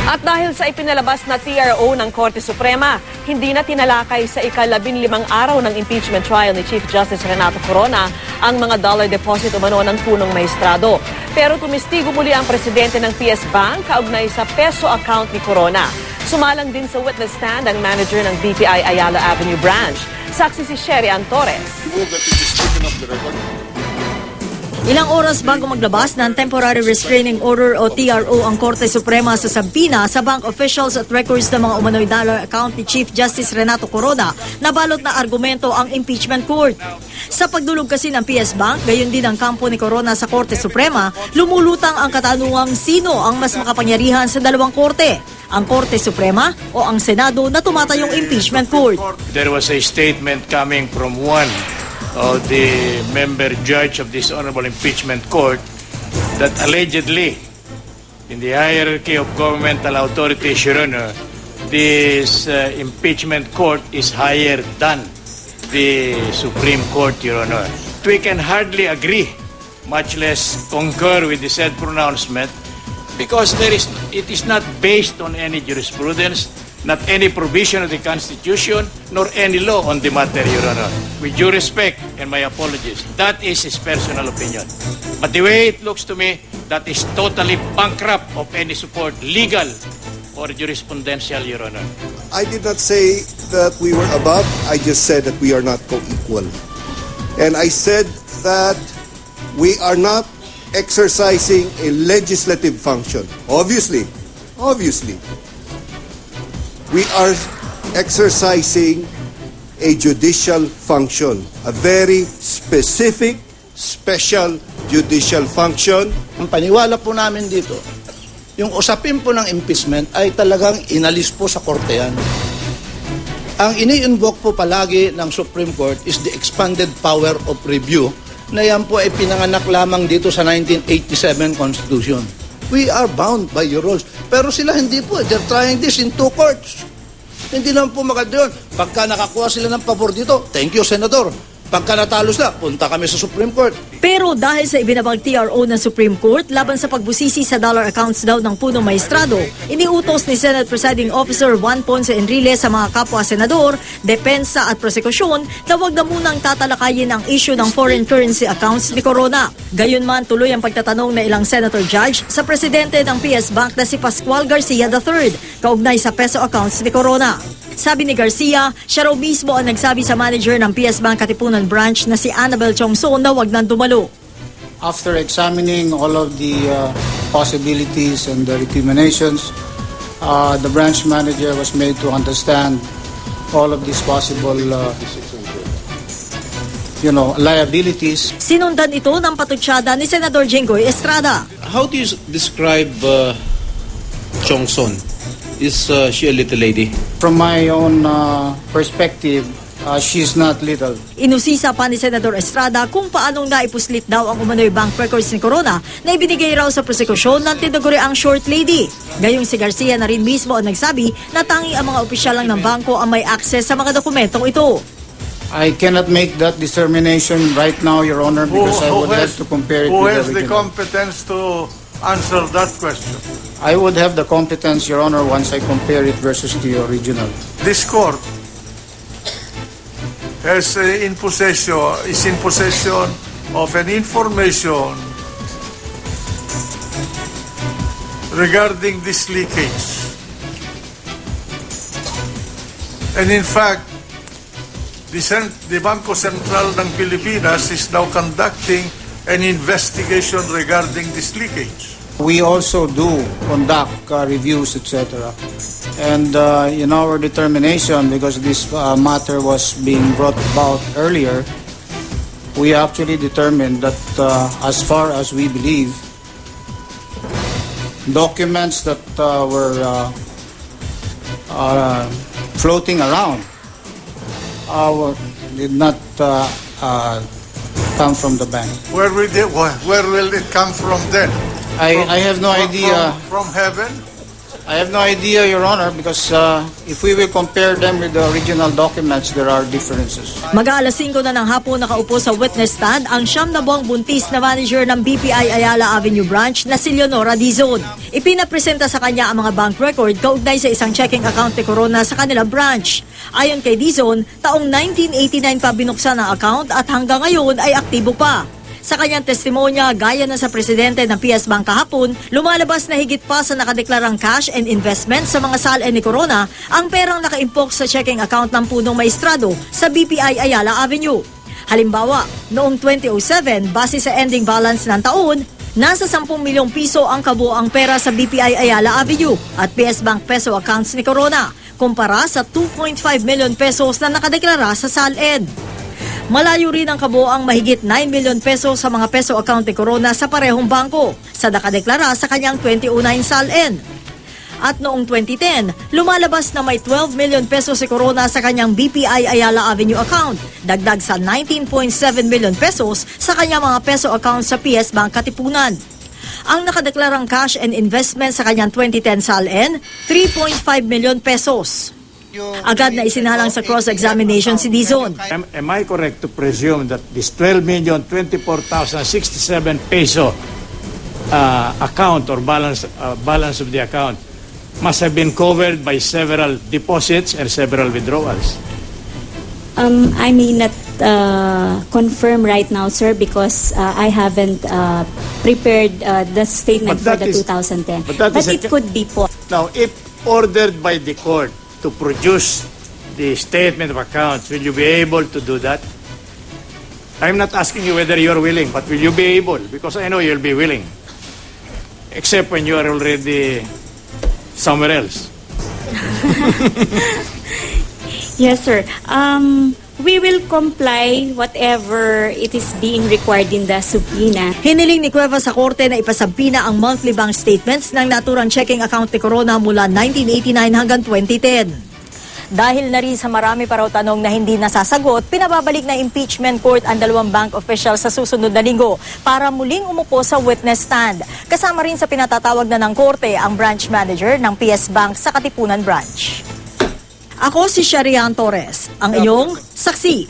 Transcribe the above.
At dahil sa ipinalabas na TRO ng Korte Suprema, hindi na tinalakay sa ika-15 araw ng impeachment trial ni Chief Justice Renato Corona ang mga dollar deposit umano ng punong maestrado. Pero tumistigo muli ang presidente ng PS Bank kaugnay sa peso account ni Corona. Sumalang din sa witness stand ang manager ng BPI Ayala Avenue Branch. Saksi si Sherry Ann Torres. Ilang oras bago maglabas ng Temporary Restraining Order o TRO ang Korte Suprema sa Sabina sa bank officials at records ng mga umano'y dollar account ni Chief Justice Renato Corona, nabalot na argumento ang impeachment court. Sa pagdulog kasi ng PS Bank, gayon din ang kampo ni Corona sa Korte Suprema, lumulutang ang katanungang sino ang mas makapangyarihan sa dalawang korte, ang Korte Suprema o ang Senado na tumatayong impeachment court. There was a statement coming from one of the member judge of this Honorable Impeachment Court that allegedly, in the hierarchy of governmental authorities, Your Honor, this impeachment court is higher than the Supreme Court, Your Honor. We can hardly agree, much less concur with the said pronouncement, because it is not based on any jurisprudence, not any provision of the Constitution, nor any law on the matter, Your Honor. With due respect and my apologies, that is his personal opinion. But the way it looks to me, that is totally bankrupt of any support, legal or jurisprudential, Your Honor. I did not say that we were above. I just said that we are not co-equal. And I said that we are not exercising a legislative function. Obviously, we are exercising a judicial function, a very specific, special judicial function. Ang paniwala po namin dito, yung usapin po ng impeachment ay talagang inalis po sa korte yan. Ang ini-invoke po palagi ng Supreme Court is the expanded power of review na yan po ay pinanganak lamang dito sa 1987 Constitution. We are bound by your rules. Pero sila hindi po. They're trying this in two courts. Hindi naman po maganda yun. Pagka nakakuha sila ng pabor dito, thank you, Senador. Pagka natalo sila, punta kami sa Supreme Court. Pero dahil sa ibinabag TRO ng Supreme Court laban sa pagbusisi sa dollar accounts daw ng punong maestrado, iniutos ni Senate Presiding Officer Juan Ponce Enrile sa mga kapwa senador, depensa at prosekusyon na wag na munang tatalakayin ang issue ng foreign currency accounts ni Corona. Gayunman, tuloy ang pagtatanong na ilang senator judge sa presidente ng PS Bank na si Pascual Garcia III kaugnay sa peso accounts ni Corona. Sabi ni Garcia, siya raw mismo ang nagsabi sa manager ng PS Bank Katipunan Branch na si Annabel Chongson na wag nang dumalo. After examining all of the possibilities and the recriminations, the branch manager was made to understand all of these possible liabilities. Sinundan ito ng patutsada ni Senador Jinggoy Estrada. How do you describe Chongson? Is she a little lady? From my own perspective, she's not little. Inusisa pa ni Senador Estrada kung paanong naipuslit daw ang umano'y bank records ni Corona na ibinigay raw sa prosekusyon ng tinaguriang short lady. Gayong si Garcia na rin mismo ang nagsabi na tanging ang mga opisyal lang ng bangko ang may access sa mga dokumentong ito. I cannot make that determination right now, Your Honor, because I would have to compare it with the original. Who has the competence to answer that question? I would have the competence, Your Honor, once I compare it versus the original. This court is in possession of an information regarding this leakage. And in fact, the Bangko Sentral ng Pilipinas is now conducting an investigation regarding this leakage. We also do conduct reviews, etc. And in our determination, because this matter was being brought about earlier, we actually determined that as far as we believe, documents that were floating around did not come from the bank. Where will it come from then? I have no idea. From heaven? I have no idea, Your Honor, because if we will compare them with the original documents, there are differences. Mag-aalas 5 na ng hapon nakaupo sa witness stand ang 9 na buwang buntis na manager ng BPI Ayala Avenue Branch na si Leonora Dizon. Ipinapresenta sa kanya ang mga bank record kaugnay sa isang checking account ni Corona sa kanilang branch. Ayon kay Dizon, taong 1989 pa binuksan ang account at hanggang ngayon ay aktibo pa. Sa kanyang testimonya, gaya na sa presidente ng PS Bank kahapon, lumalabas na higit pa sa nakadeklarang cash and investment sa mga SALN ni Corona ang perang nakaimpok sa checking account ng punong maestrado sa BPI Ayala Avenue. Halimbawa, noong 2007, base sa ending balance ng taon, nasa 10 milyong piso ang kabuoang pera sa BPI Ayala Avenue at PS Bank peso accounts ni Corona, kumpara sa 2.5 million pesos na nakadeklara sa SALN. Malayo rin ang kabuoang mahigit 9 million pesos sa mga peso account ni Corona sa parehong bangko sa nakadeklara sa kanyang 2009 SALN. At noong 2010, lumalabas na may 12 million pesos si Corona sa kanyang BPI Ayala Avenue account, dagdag sa 19.7 million pesos sa kanyang mga peso account sa PS Bank Katipunan. Ang nakadeklarang cash and investment sa kanyang 2010 SALN, 3.5 million pesos. Agad na isinalang sa cross-examination si Dizon. Am I correct to presume that this 12,024,067 peso account or balance of the account must have been covered by several deposits and several withdrawals? I may not confirm right now, sir, because I haven't prepared the statement for the 2010. But it could be po. Now, if ordered by the court to produce the statement of accounts, will you be able to do that? I'm not asking you whether you're willing, but will you be able? Because I know you'll be willing. Except when you are already somewhere else. Yes, sir. We will comply whatever it is being required in the subpoena. Hiniling ni Cuevas sa korte na ipasampina ang monthly bank statements ng naturang checking account ni Corona mula 1989 hanggang 2010. Dahil na rin sa marami pa raw tanong na hindi nasasagot, pinababalik na impeachment court ang 2 bank officials sa susunod na linggo para muling umupo sa witness stand. Kasama rin sa pinatatawag na ng korte ang branch manager ng PS Bank sa Katipunan Branch. Ako si Sharian Torres, ang inyong saksi.